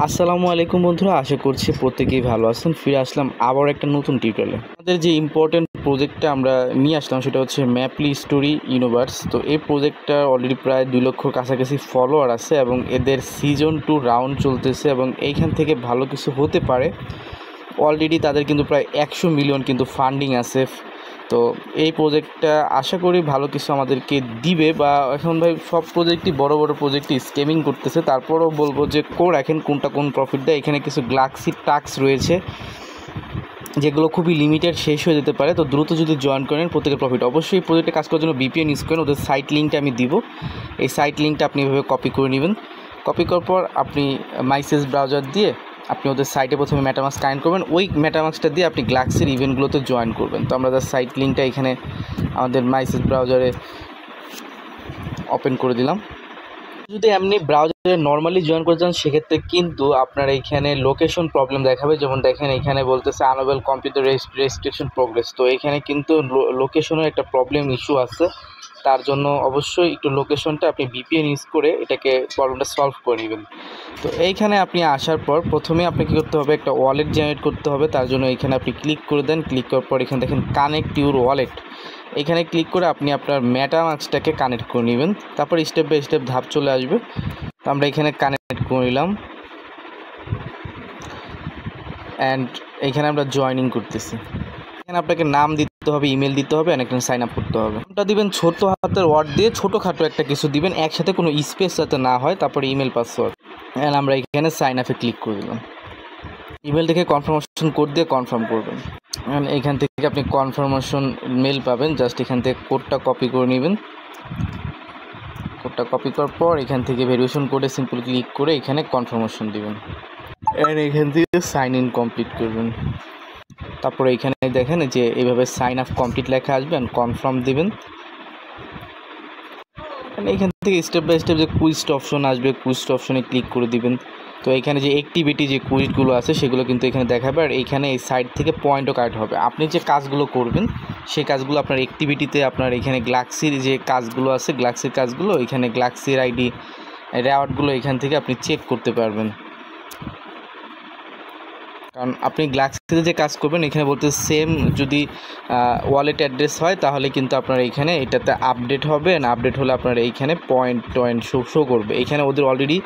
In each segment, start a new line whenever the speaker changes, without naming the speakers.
আসসালামু আলাইকুম বন্ধুরা, আশা করছি প্রত্যেকেই ভালো আছেন। ফিরে আসলাম আবার একটা নতুন টিউটোরিয়ালে। আমাদের যে ইম্পর্টেন্ট প্রজেক্টটা আমরা নিয়ে আসলাম সেটা হচ্ছে ম্যাপলি স্টোরি ইউনিভার্স। তো এই প্রজেক্টটা অলরেডি প্রায় 2 লক্ষর কাছাকাছি ফলোয়ার আছে এবং এদের সিজন 2 রাউন্ড চলতেছে এবং এইখান থেকে ভালো কিছু হতে পারে। অলরেডি তাদের কিন্তু প্রায় 100 মিলিয়ন কিন্তু ফান্ডিং আছে। তো এই প্রজেক্টটা আশা করি ভালো কিছু আমাদেরকে দিবে। বা এখন ভাই সব প্রজেক্টই বড় প্রজেক্টই স্ক্যামিং করতেছে, তারপরও বলবো যে রাখেন কোনটা কোন প্রফিট দেয়। এখানে কিছু গ্যালাক্সি টাস্ক রয়েছে যেগুলো খুবই লিমিটেড, শেষ হয়ে যেতে পারে। তো দ্রুত যদি জয়েন করেন প্রত্যেকের প্রফিট। অবশ্যই এই প্রজেক্টে কাজ করার জন্য VPN ইউজ করেন। ওদের সাইট লিঙ্কটা আমি দিব, এই সাইট লিঙ্কটা আপনি এভাবে কপি করে নেবেন। কপি করার পর আপনি মাইসেস ব্রাউজার দিয়ে আপনি ওদের সাইটে প্রথমে মেটামাস্ক কানেক্ট করবেন। ওই মেটামাস্কটা দিয়ে আপনি গ্যালাক্সির ইভেন্টগুলোতে জয়েন করবেন। তো আমরা তার সাইট লিঙ্কটা এখানে আমাদের মাইসেস ব্রাউজারে ওপেন করে দিলাম। যদি এমনি ব্রাউজারে নর্মালি জয়েন করে যান সেক্ষেত্রে কিন্তু আপনার এইখানে লোকেশন প্রবলেম দেখাবে। যেমন দেখেন এখানে বলতেছে আনএবল কম্পিউটার রেস্ট্রিকশন প্রোগ্রেস। তো এখানে কিন্তু লোকেশনের একটা প্রবলেম ইস্যু আছে, তার জন্য অবশ্যই একটু লোকেশনটা আপনি VPN ইউজ করে এটাকে প্রবলেমটা সলভ করে নেবেন। তো এইখানে আপনি আসার পর প্রথমে আপনি কী করতে হবে, একটা ওয়ালেট জেনারেট করতে হবে। তার জন্য এখানে আপনি ক্লিক করে দেন। ক্লিক করার পর এখানে দেখেন কানেক্ট ইউর ওয়ালেট, এখানে ক্লিক করে আপনি আপনার মেটামাস্কটাকে কানেক্ট করে নেবেন। তারপর স্টেপ বাই স্টেপ ধাপ চলে আসবে। তো আমরা এখানে কানেক্ট করে নিলাম অ্যান্ড এখানে আমরা জয়েনিং করতেছি। এখানে আপনাকে নাম দিতে হবে, ইমেল দিতে হবে, অ্যান্ড এখানে সাইন আপ করতে হবে। নামটা দিবেন ছোট হাতের ওয়ার্ড দিয়ে, ছোটোখাটো একটা কিছু দিবেন, একসাথে কোনো স্পেস যাতে না হয়। তারপরে ইমেল পাসওয়ার্ড, অ্যান্ড আমরা এখানে সাইন আপে ক্লিক করে দিলাম। ইমেল থেকে কনফার্মেশন কোড দিয়ে কনফার্ম করবেন। এখান থেকে আপনি কনফার্মেশন মেল পাবেন। জাস্ট এখান থেকে কোডটা কপি করে নেবেন। কোডটা কপি করার পর এখান থেকে ভেরিফিকেশন কোডে সিম্পল ক্লিক করে এখানে কনফার্মেশন দিবেন অ্যান্ড এখান থেকে সাইন ইন কমপ্লিট করবেন। তারপরে এখানে দেখেন যে এইভাবে সাইন আপ কমপ্লিট লেখা আসবে, কনফার্ম দিবেন। এখান থেকে স্টেপ বাই স্টেপ যে কুইজড অপশন আসবে, কুইজড অপশনে ক্লিক করে দিবেন। তো এখানে যে অ্যাক্টিভিটি যে কুইজগুলো আছে সেগুলো কিন্তু এখানে দেখাবে, আর এইখানে এই সাইড থেকে পয়েন্টও কাট হবে। আপনি যে কাজগুলো করবেন সেই কাজগুলো আপনার অ্যাক্টিভিটিতে আপনার এখানে গ্যালাক্সির যে কাজগুলো আছে, গ্যালাক্সির কাজগুলো এখানে গ্যালাক্সির আইডি রেওয়ার্ডগুলো এখান থেকে আপনি চেক করতে পারবেন। কারণ আপনি গ্যালাক্সিতে যে কাজ করবেন এখানে বলতে সেম যদি ওয়ালেট অ্যাড্রেস হয় তাহলে কিন্তু আপনার এইখানে এটাতে আপডেট হবে, না আপডেট হলে আপনার এইখানে পয়েন্ট শো করবে। এখানে ওদের অলরেডি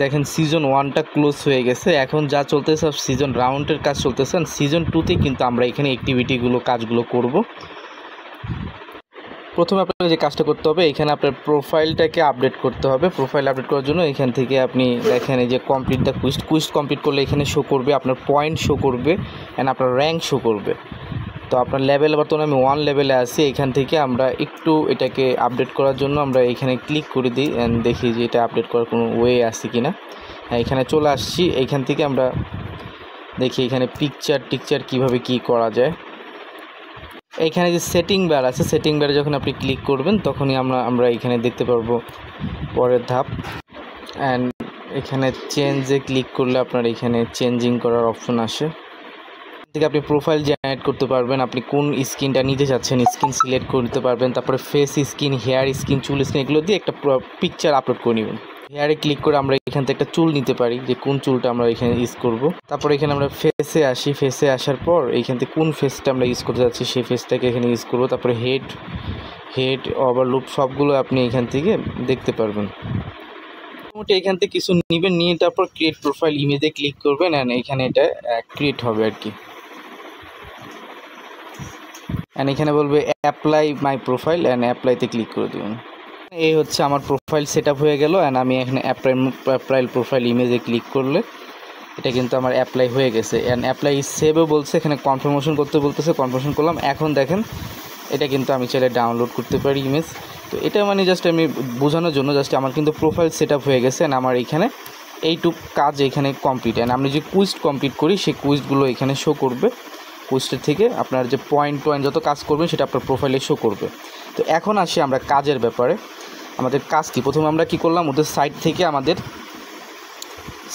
দেখেন সিজন 1টা ক্লোজ হয়ে গেছে, এখন যা চলতেছে সব সিজন রাউন্ডের কাজ চলতেছে। সিজন 2তে কিন্তু আমরা এখানে অ্যাক্টিভিটিগুলো কাজগুলো করব। প্রথমে আপনাকে যে কাজটা করতে হবে, এখানে আপনার প্রোফাইলটাকে আপডেট করতে হবে। প্রোফাইল আপডেট করার জন্য এখান থেকে আপনি দেখেন এই যে কমপ্লিট দ্য কুইজ কমপ্লিট করলে এখানে শো করবে, আপনার পয়েন্ট শো করবে অ্যান্ড আপনার র্যাঙ্ক শো করবে। তো আপনার লেভেল বর্তমানে আমি 1 লেভেলে আছি। এখান থেকে আমরা একটু এটাকে আপডেট করার জন্য আমরা এখানে ক্লিক করে দিই অ্যান্ড দেখি যে এটা আপডেট করার কোনো ওয়ে আছে কি না। হ্যাঁ, এখানে চলে আসছি। এইখান থেকে আমরা দেখি এখানে টিকচার কীভাবে কী করা যায়। এইখানে যে সেটিং বার আছে, সেটিং বারে যখন আপনি ক্লিক করবেন তখনই আমরা এখানে দেখতে পারবো পরের ধাপ। অ্যান্ড এখানে চেঞ্জে ক্লিক করলে আপনার এখানে চেঞ্জিং করার অপশন আসে। এখান থেকে আপনি প্রোফাইল জেনারেট করতে পারবেন, আপনি কোন স্কিনটা নিতে চাচ্ছেন স্কিন সিলেক্ট করতে পারবেন। তারপরে ফেস স্কিন, হেয়ার স্কিন, চুল স্কিন এগুলো দিয়ে একটা পিকচার আপলোড করে নেবেন। হেয়ারে ক্লিক করে আমরা এখান থেকে একটা চুল নিতে পারি, যে কোন চুলটা আমরা এখানে ইউজ করব। তারপর এখানে আমরা ফেসে আসি। ফেসে আসার পর এইখান থেকে কোন ফেসটা আমরা ইউজ করতে যাচ্ছি সেই ফেসটাকে এখানে ইউজ করব। তারপরে হেড ওভারলুপ সবগুলো আপনি এখান থেকে দেখতে পারবেন। মোটামুটি এখান থেকে কিছু নেবেন, নিয়ে তারপর ক্রিয়েট প্রোফাইল ইমেজে ক্লিক করবেন অ্যান্ড এখানে এটা ক্রিয়েট হবে আর কি। অ্যান্ড এখানে বলবে অ্যাপ্লাই মাই প্রোফাইল অ্যান্ড অ্যাপ্লাইতে ক্লিক করে দেবেন। এই হচ্ছে আমার প্রোফাইল সেট আপ হয়ে গেল। অ্যান্ড আমি এখানে অ্যাপ্লাই প্রোফাইল ইমেজে ক্লিক করলে এটা কিন্তু আমার অ্যাপ্লাই হয়ে গেছে। অ্যান্ড অ্যাপ্লাই সেভও বলছে, এখানে কনফার্মেশন করতে বলতেছে, কনফার্মেশন করলাম। এখন দেখেন এটা কিন্তু আমি চাইলে ডাউনলোড করতে পারি ইমেজ। তো এটা মানে জাস্ট আমি বোঝানোর জন্য জাস্ট আমার কিন্তু প্রোফাইল সেট আপ হয়ে গেছে। অ্যান্ড আমার এখানে এইটুক কাজ এখানে কমপ্লিট। অ্যান্ড আমি যে কুইজ কমপ্লিট করি সেই কুইজগুলো এখানে শো করবে। কুইজের থেকে আপনার যে পয়েন্ট যত কাজ করবেন সেটা আপনার প্রোফাইলে শো করবে। তো এখন আসি আমরা কাজের ব্যাপারে। আমাদের কাজ কি, প্রথমে আমরা কি করলাম, ওদের সাইট থেকে আমাদের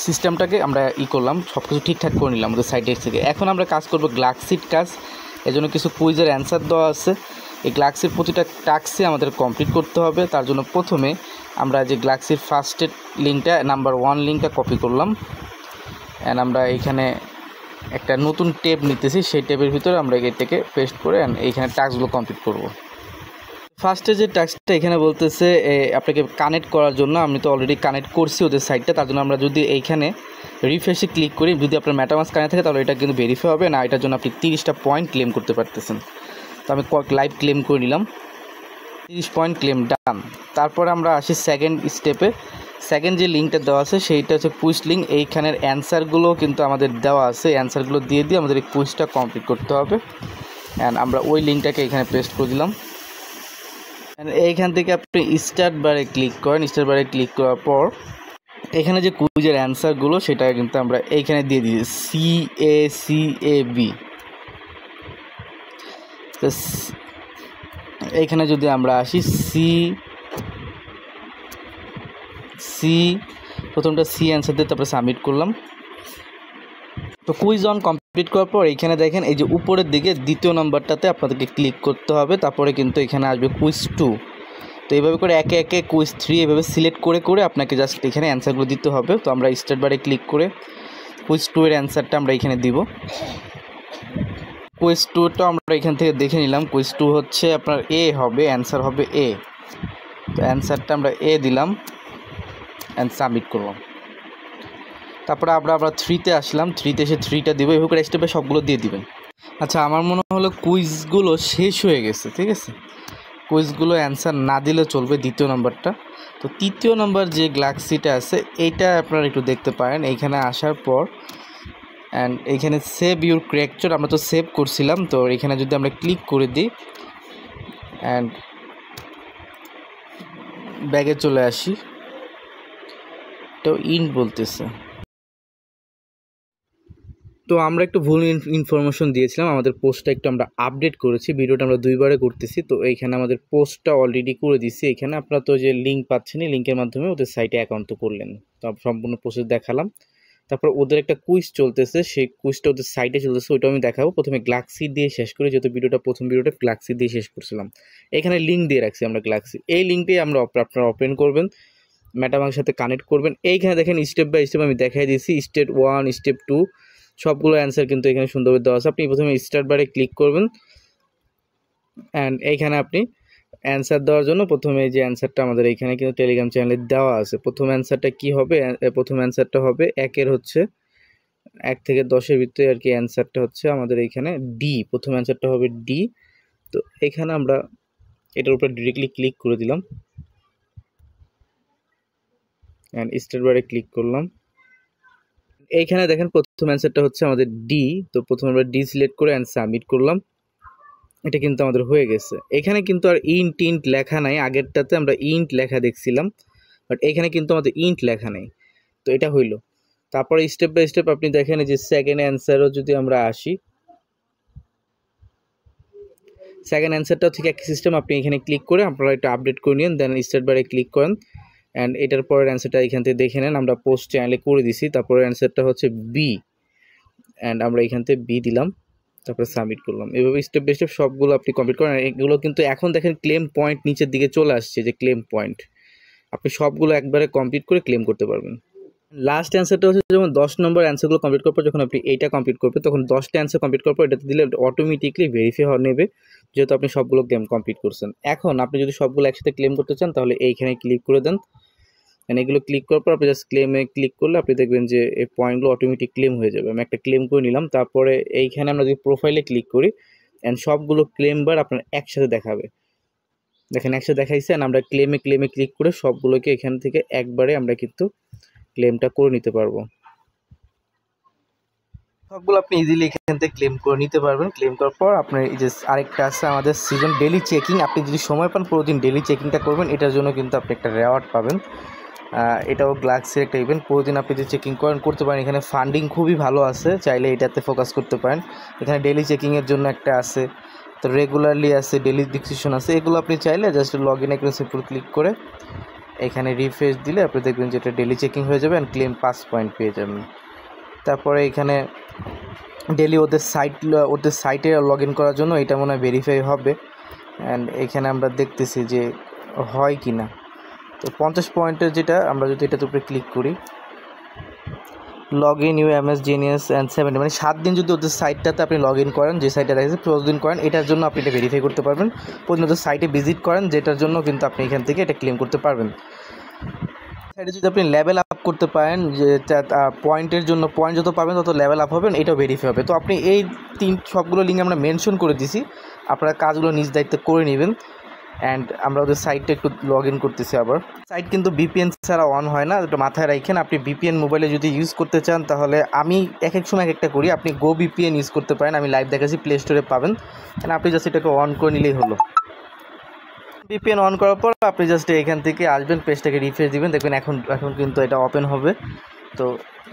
সিস্টেমটাকে আমরা করলাম, সব কিছু ঠিকঠাক করে নিলাম ওদের সাইটের থেকে। এখন আমরা কাজ করব গ্যালাক্সির কাজ। এজন্য কিছু কুইজের অ্যান্সার দেওয়া আছে। এই গ্যালাক্সির প্রতিটা টাস্কই আমাদের কমপ্লিট করতে হবে। তার জন্য প্রথমে আমরা যে গ্যালাক্সির ফার্স্টের লিঙ্কটা নাম্বার 1 লিঙ্কটা কপি করলাম, অ্যান্ড আমরা এইখানে একটা নতুন ট্যাব নিতেছি, সেই ট্যাবের ভিতরে আমরা এটাকে পেস্ট করে এইখানে টাস্কগুলো কমপ্লিট করব। ফার্স্টে যে টাস্কটা এখানে বলতেছে আপনাকে কানেক্ট করার জন্য, আমি তো অলরেডি কানেক্ট করছি ওদের সাইটটা, তার জন্য আমরা যদি এইখানে রিফ্রেশে ক্লিক করি, যদি আপনার মেটামাস্ক কানেক্ট থাকে তাহলে এটা কিন্তু ভেরিফাই হবে না, এটার জন্য আপনি 30টা পয়েন্ট ক্লেম করতে পারতেছেন। তো আমি লাইভ ক্লেম করে নিলাম, 30 পয়েন্ট ক্লেম ডান। তারপরে আমরা আসি সেকেন্ড স্টেপে। সেকেন্ড যে লিঙ্কটা দেওয়া আছে সেইটা হচ্ছে কুইজ লিঙ্ক। এইখানের অ্যান্সারগুলো কিন্তু আমাদের দেওয়া আছে, অ্যান্সারগুলো দিয়ে আমাদের এই কুইজটা কমপ্লিট করতে হবে। অ্যান্ড আমরা ওই লিঙ্কটাকে এখানে পেস্ট করে দিলাম। অ্যান্ড এইখান থেকে আপনি স্টার্ট বারে ক্লিক করেন। স্টার্ট বারে ক্লিক করার পর এখানে যে কুইজের অ্যান্সারগুলো সেটা কিন্তু আমরা এইখানে দিয়ে দিই CACAB। এইখানে যদি আমরা আসি প্রথমটা সি অ্যান্সার দিয়ে তারপরে সাবমিট করলাম। তো কুইজ অন কমপ্লিট করার পর এইখানে দেখেন এই যে উপরের দিকে দ্বিতীয় নম্বরটাতে আপনাদেরকে ক্লিক করতে হবে, তারপরে কিন্তু এখানে আসবে কুইজ 2। তো এইভাবে করে একে একে কুইজ 3 এভাবে সিলেক্ট করে করে আপনাকে জাস্ট এখানে অ্যান্সারগুলো দিতে হবে। তো আমরা স্টার্ট বারে ক্লিক করে কুইজ 2 এর অ্যান্সারটা আমরা এখানে দিব। কুইজ 2টা আমরা এখান থেকে দেখে নিলাম। কুইজ 2 হচ্ছে আপনার এ হবে, অ্যান্সার হবে এ। তো অ্যান্সারটা আমরা এ দিলাম অ্যান্ড সাবমিট করলাম। তারপরে আমরা 3তে আসলাম, 3তে এসে 3টা দিব। এভাবে করে স্টেপে সবগুলো দিয়ে দিবেন। আচ্ছা, আমার মনে হলো কুইজগুলো শেষ হয়ে গেছে, ঠিক আছে। কুইজগুলো অ্যান্সার না দিলে চলবে দ্বিতীয় নম্বরটা। তো তৃতীয় নম্বর যে গ্যালাক্সিটা আছে এইটা আপনারা একটু দেখতে পারেন। এইখানে আসার পর অ্যান্ড এইখানে সেভ ইউর ক্যারেক্টার, আমরা তো সেভ করছিলাম। তো এখানে যদি আমরা ক্লিক করে দিই অ্যান্ড ব্যাগে চলে আসি, তো ইন্ট বলতেছে। তো আমরা একটু ভুল ইনফরমেশন দিয়েছিলাম, আমাদের পোস্টটা একটু আমরা আপডেট করেছি। ভিডিওটা আমরা 2বারে করতেছি। তো এইখানে আমাদের পোস্টটা অলরেডি করে দিচ্ছি। এখানে আপনারা তো যে লিঙ্ক পাচ্ছেন, এই লিঙ্কের মাধ্যমে ওদের সাইটে অ্যাকাউন্ট তো করলেন। তো সম্পূর্ণ প্রসেস দেখালাম। তারপর ওদের একটা কুইজ চলতেছে, সেই কুইজটা ওদের সাইটে চলতেছে, ওইটাও আমি দেখাবো। প্রথমে গ্যালাক্সি দিয়ে শেষ করি, যেহেতু প্রথম ভিডিওটা গ্যালাক্সি দিয়ে শেষ করছিলাম। এখানে লিঙ্ক দিয়ে রাখছি আমরা গ্যালাক্সি, এই লিঙ্কটাই আপনারা ওপেন করবেন, মেটামাস্কের সাথে কানেক্ট করবেন। এইখানে দেখেন স্টেপ বাই স্টেপ আমি দেখাই দিয়েছি, স্টেপ 1 স্টেপ 2 সবগুলো অ্যান্সার কিন্তু এখানে সুন্দরভাবে দেওয়া আছে। আপনি প্রথমে স্টার্ট বারে ক্লিক করবেন অ্যান্ড এইখানে আপনি অ্যান্সার দেওয়ার জন্য প্রথমে যে অ্যান্সারটা আমাদের এইখানে কিন্তু টেলিগ্রাম চ্যানেলে দেওয়া আছে। প্রথম অ্যান্সারটা কি হবে? প্রথম অ্যান্সারটা হবে 1 থেকে 10-এর ভিতরে আর কি অ্যান্সারটা হচ্ছে আমাদের এইখানে ডি। প্রথম অ্যান্সারটা হবে ডি। তো এখানে আমরা এটার উপরে ডিরেক্টলি ক্লিক করে দিলাম অ্যান্ড স্টার্ট বারে ক্লিক করলাম। এইখানে দেখেন প্রথম অ্যান্সারটা হচ্ছে আমাদের ডি। তো প্রথমে আমরা ডি সিলেক্ট করে অ্যান্ড সাবমিট করলাম। এটা কিন্তু আমাদের হয়ে গেছে। এখানে কিন্তু আর ইন্ট লেখা নাই, আগেরটাতে আমরা ইন্ট লেখা দেখছিলাম, বাট এখানে কিন্তু আমাদের ইন্ট লেখা নেই। তো এটা হইলো। তারপরে স্টেপ বাই স্টেপ আপনি দেখেন যে সেকেন্ড অ্যান্সারও যদি আমরা আসি, সেকেন্ড অ্যান্সারটাও ঠিক একই সিস্টেম। আপনি এখানে ক্লিক করে আপনারা এটা আপডেট করে নিন, দেন স্টার্ট বারে ক্লিক করেন অ্যান্ড এটার পরের অ্যান্সারটা এখান থেকে দেখে নেন। আমরা পোস্ট চ্যানেলে করে দিছি। তারপরে অ্যান্সারটা হচ্ছে বি অ্যান্ড আমরা এখান থেকে বি দিলাম, তারপরে সাবমিট করলাম। এভাবে স্টেপ বাই স্টেপ সবগুলো আপনি কমপ্লিট করেন। এগুলো কিন্তু এখন দেখেন ক্লেম পয়েন্ট নিচের দিকে চলে আসছে, যে ক্লেম পয়েন্ট। আপনি সবগুলো একবারে কমপ্লিট করে ক্লেম করতে পারবেন। লাস্ট অ্যান্সারটা হচ্ছে যেমন 10 নম্বর অ্যান্সারগুলো কমপ্লিট করার পর যখন আপনি এইটা কমপ্লিট করবেন, তখন 10টা অ্যান্সার কমপ্লিট করার পর এটাতে দিলে অটোমেটিকলি ভেরিফাই নেবে, যেহেতু আপনি সবগুলো ক্লেম কমপ্লিট করছেন। এখন আপনি যদি সবগুলো একসাথে ক্লেম করতে চান তাহলে এইখানে ক্লিক করে দেন। এগুলো ক্লিক করার পর আপনি জাস্ট ক্লেমে ক্লিক করলে আপনি দেখবেন যে এই পয়েন্টগুলো অটোমেটিক ক্লেম হয়ে যাবে। আমি একটা ক্লেম করে নিলাম। তারপরে এইখানে আমরা যদি প্রোফাইলে ক্লিক করি অ্যান্ড সবগুলো ক্লেম বার আপনার একসাথে দেখাবে। দেখেন একসাথে দেখাইছে। আমরা ক্লেমে ক্লিক করে সবগুলোকে এখান থেকে একবারে আমরা কিন্তু ক্লেমটা করে নিতে পারবো। সবগুলো আপনি ইজিলি এখান থেকে ক্লেম করে নিতে পারবেন। ক্লেম করার পর আপনার এই যে আরেকটা আছে আমাদের সিজন ডেলি চেকিং, আপনি যদি সময় পান প্রতিদিন ডেলি চেকিংটা করবেন, এটার জন্য কিন্তু আপনি একটা রেওয়ার্ড পাবেন। এটাও গ্লাক্সের একটা ইভেন্ট, প্রতিদিন আপনি যে চেকিং করতে পারেন। এখানে ফান্ডিং খুবই ভালো আছে, চাইলে এটাতে ফোকাস করতে পারেন। এখানে ডেলি চেকিংয়ের জন্য একটা আছে, তো রেগুলারলি আছে, ডেলি ডিসক্রিপশন আছে। এগুলো আপনি চাইলে জাস্ট লগ ইন একটা সিম্পল ক্লিক করে এখানে রিফ্রেশ দিলে আপনি দেখবেন যে এটা ডেলি চেকিং হয়ে যাবে অ্যান্ড ক্লেম 5 পয়েন্ট পেয়ে যাবেন। তারপরে এখানে ডেলি ওদের সাইটে লগ ইন করার জন্য এটা মনে হয় ভেরিফাই হবে অ্যান্ড এখানে আমরা দেখতেছি যে হয় কি না। তো তো 50 পয়েন্টের যেটা আমরা যদি এটার উপরে ক্লিক করি, log in you MS Genius and 70, মানে 7 দিন যদি ওদের সাইটটাতে আপনি লগ ইন করেন, যে সাইটটা দেখেছে 14 দিন করেন, এটার জন্য আপনি এটা ভেরিফাই করতে পারবেন। প্রতিদিন ওদের সাইটে ভিজিট করেন, যেটার জন্য কিন্তু আপনি এখান থেকে এটা ক্লেম করতে পারবেন। সাইটে যদি আপনি লেভেল আপ করতে পারেন, যে পয়েন্টের জন্য পয়েন্ট যত পাবেন তত লেভেল আপ হবেন, এটাও ভেরিফাই হবে। তো আপনি এই সবগুলো লিঙ্ক আমরা মেনশন করে দিছি, আপনারা কাজগুলো নিজ দায়িত্বে করে নেবেন। অ্যান্ড আমরা ওদের সাইটটা একটু লগ ইন করতেছি। আবার সাইট কিন্তু VPN ছাড়া অন হয় না, এটা মাথায় রাখেন। আপনি VPN মোবাইলে যদি ইউজ করতে চান, তাহলে আমি এক এক সময় এক একটা করি, আপনি গো VPN ইউজ করতে পারেন, আমি লাইভ দেখাচ্ছি, প্লে স্টোরে পাবেন। অ্যান্ড আপনি জাস্ট এটাকে অন করে নিলেই হলো। VPN অন করার পর আপনি জাস্ট এখান থেকে আসবেন, পেজটাকে রিফ্রেশ দিবেন, দেখবেন এখন কিন্তু এটা ওপেন হবে। তো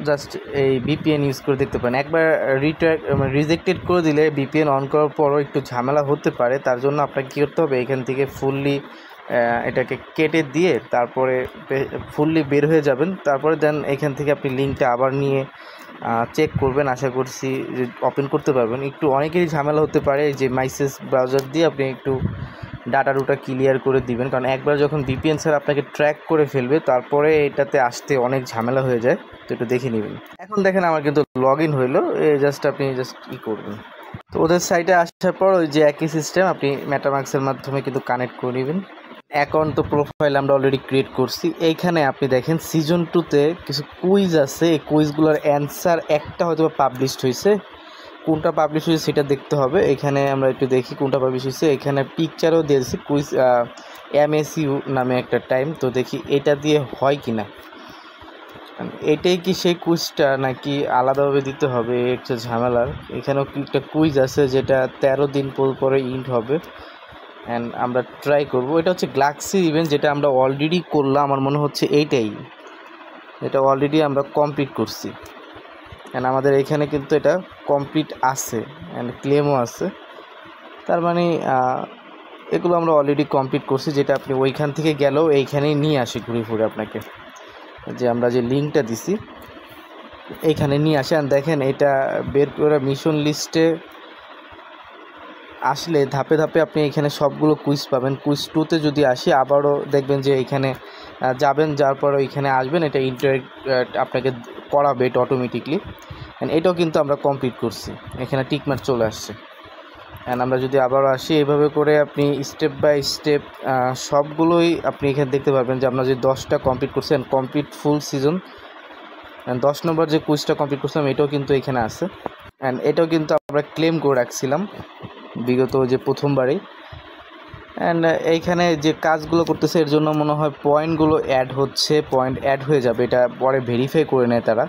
জাস্ট এই VPN ইউজ করে দেখতে পারেন। একবার রিজেক্টেড করে দিলে VPN অন করার পরও একটু ঝামেলা হতে পারে, তার জন্য আপনাকে কী করতে হবে, এখান থেকে ফুললি এটাকে কেটে দিয়ে তারপরে ফুললি বের হয়ে যাবেন। তারপরে দেন এখান থেকে আপনি লিঙ্কটা আবার নিয়ে চেক করবেন, আশা করছি যে ওপেন করতে পারবেন। একটু অনেকেরই ঝামেলা হতে পারে, যে মাইসেস ব্রাউজার দিয়ে আপনি একটু ডাটা ক্লিয়ার করে দিবেন, কারণ একবার যখন VPN স্যার আপনাকে ট্র্যাক করে ফেলবে, তারপরে এটাতে আসতে অনেক ঝামেলা হয়ে যায়। তো একটু দেখে নেবেন। এখন দেখেন আমার কিন্তু লগ ইন হইলো, জাস্ট আপনি জাস্ট কী করবেন, তো ওদের সাইটে আসার পর ওই যে একই সিস্টেম আপনি মেটামাক্সের মাধ্যমে কিন্তু কানেক্ট করে নেবেন। অ্যাকাউন্ট তো প্রোফাইল আমরা অলরেডি ক্রিয়েট করছি। এইখানে আপনি দেখেন সিজন 2তে কিছু কুইজ আছে, এই কুইজগুলোর অ্যান্সার একটা হয়তো পাবলিশড হয়েছে, কোনটা পাবলিশ হয়েছে সেটা দেখতে হবে। এখানে আমরা একটু দেখি কোনটা পাবলিশ হয়েছে। এখানে পিকচারও দিয়েছি, কুইজ MSU নামে একটা টাইম। তো দেখি এটা দিয়ে হয় কি না, এটাই কি সেই কুইজটা নাকি আলাদাভাবে দিতে হবে, একটা ঝামেলার। এখানেও একটা কুইজ আছে যেটা 13 দিন পরে ইন্ট হবে। অ্যান্ড আমরা ট্রাই করব। এটা হচ্ছে গ্যালাক্সি ইভেন্ট, যেটা আমরা অলরেডি করলাম, আমার মনে হচ্ছে এইটাই, এটা অলরেডি আমরা কমপ্লিট করছি। অ্যান্ড আমাদের এখানে কিন্তু এটা কমপ্লিট আছে অ্যান্ড ক্লেমও আছে, তার মানে এগুলো আমরা অলরেডি কমপ্লিট করছি, যেটা আপনি ওইখান থেকে গেলেও এইখানেই নিয়ে আসে ঘুরে ঘুরে আপনাকে, যে আমরা যে লিঙ্কটা দিছি এইখানে নিয়ে আসে। আর দেখেন এটা বের করে মিশন লিস্টে আসলে ধাপে ধাপে আপনি এখানে সবগুলো কুইজ পাবেন। কুইজ 2তে যদি আসি, আবারও দেখবেন যে এখানে যাবেন, যাওয়ার পর এখানে আসবেন, এটা ইন্টারেক্ট আপনাকে করাবে এটা অটোমেটিকলি। অ্যান্ড এটাও কিন্তু আমরা কমপ্লিট করছি, এখানে টিকমার্ক চলে আসছে। অ্যান্ড আমরা যদি আবারও আসি, এইভাবে করে আপনি স্টেপ বাই স্টেপ সবগুলোই আপনি এখানে দেখতে পারবেন, যে আমরা যে 10টা কমপ্লিট করছি অ্যান্ড কমপ্লিট ফুল সিজন। 10 নম্বর যে কুইজটা কমপ্লিট করছিলাম এটাও কিন্তু এখানে আছে। অ্যান্ড এটাও কিন্তু আমরা ক্লেম করে রাখছিলাম বিগত যে প্রথমবারেই। অ্যান্ড এইখানে যে কাজগুলো করতেছে এর জন্য মনে হয় পয়েন্টগুলো অ্যাড হচ্ছে, পয়েন্ট অ্যাড হয়ে যাবে, এটা পরে ভেরিফাই করে নেয় তারা।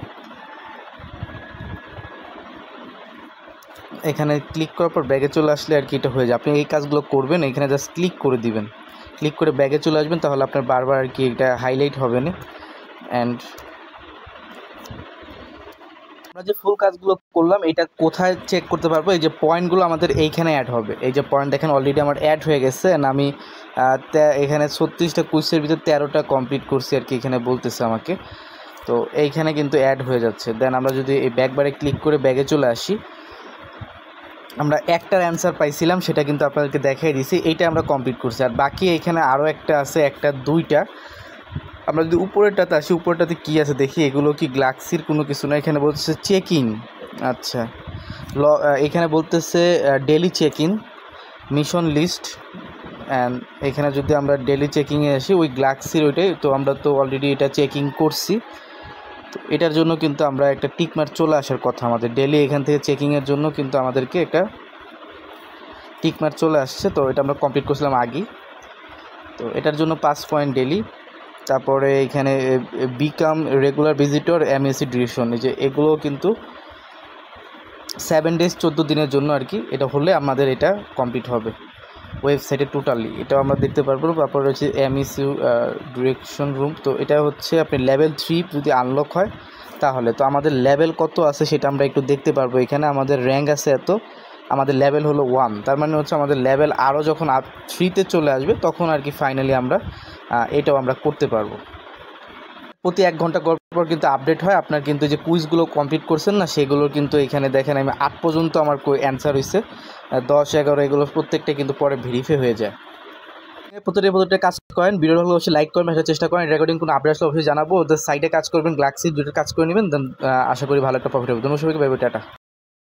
এখানে ক্লিক করার পর ব্যাগে চলে আসলে আর কি এটা হয়ে যায়। আপনি এই কাজগুলো করবেন, এখানে জাস্ট ক্লিক করে দিবেন, ক্লিক করে ব্যাগে চলে আসবেন, তাহলে আপনার বারবার আর কি এটা হাইলাইট হবে না। অ্যান্ড আমরা যে ফুল কাজগুলো করলাম এটা কোথায় চেক করতে পারবো, এই যে পয়েন্টগুলো আমাদের এইখানে অ্যাড হবে। এই যে পয়েন্ট দেখেন অলরেডি আমার অ্যাড হয়ে গেছে, অ্যান্ড আমি এখানে 36টা কুইজের ভিতরে 13টা কমপ্লিট করছি আর কি, এখানে বলতেছে আমাকে। তো এইখানে কিন্তু অ্যাড হয়ে যাচ্ছে। দেন আমরা যদি এই ব্যাকবারে ক্লিক করে ব্যাগে চলে আসি, আমরা একটার অ্যান্সার পাইছিলাম, সেটা কিন্তু আপনাদেরকে দেখাই দিছি, এইটা আমরা কমপ্লিট করছি। আর বাকি এখানে আরও একটা আছে, একটা 2টা। আমরা যদি উপরেরটাতে আসি, উপরেরটাতে কী আছে দেখি, এগুলো কি গ্যালাক্সির কোনো কিছু না। এখানে বলতেছে চেকিং, আচ্ছা এখানে বলতেছে daily checking mission list. And এখানে যদি আমরা ডেলি চেকিংয়ে আসি, ওই গ্যালাক্সির ওইটাই তো, আমরা তো অলরেডি এটা চেকিং করছি। তো এটার জন্য কিন্তু আমরা একটা টিকমার্ক চলে আসার কথা আমাদের ডেলি, এখান থেকে চেকিংয়ের জন্য কিন্তু আমাদেরকে একটা টিকমার্ক চলে আসছে। তো এটা আমরা কমপ্লিট করছিলাম আগেই, তো এটার জন্য 5 পয়েন্ট ডেলি। তারপরে এখানে become regular visitor MSC duration, এই যে এগুলো কিন্তু 7 ডেজ 14 দিনের জন্য আর কি, এটা হলে আমাদের এটা কমপ্লিট হবে ওয়েবসাইটে টোটালি, এটাও আমরা দেখতে পারবো। তারপর হচ্ছে MSU ডিরেকশন রুম, তো এটা হচ্ছে আপনি লেভেল 3 যদি আনলক হয় তাহলে। তো আমাদের লেভেল কত আছে সেটা আমরা একটু দেখতে পারবো। এখানে আমাদের র্যাঙ্ক আছে এত, আমাদের লেভেল হলো 1, তার মানে হচ্ছে আমাদের লেভেল আরও যখন 3তে চলে আসবে তখন আর কি ফাইনালি আমরা এটাও আমরা করতে পারবো। প্রতি 1 ঘন্টা পর কিন্তু আপডেট হয় আপনার, কিন্তু যে কুইজগুলো কমপ্লিট করছেন না সেগুলোর কিন্তু এখানে দেখেন আমি 8 পর্যন্ত আমার অ্যান্সার হয়েছে, 10, 11 এগুলো প্রত্যেকটা কিন্তু পরে ভেরিফাই হয়ে যায়। প্রতিটা কাজ করেন, ভিডিও ভালো অবশ্যই লাইক করবেন, আসার চেষ্টা করেন, রেকর্ডিং কোনো আপডেট আসলে অবশ্যই জানাবো। ওদের সাইডে কাজ করবেন, গ্লাক্সি দুটো কাজ করে নেবেন, দেন আশা করি ভালো একটা প্রফিট হবে। ধন্যবাদ সবাইকে, বাই বাই, টাটা।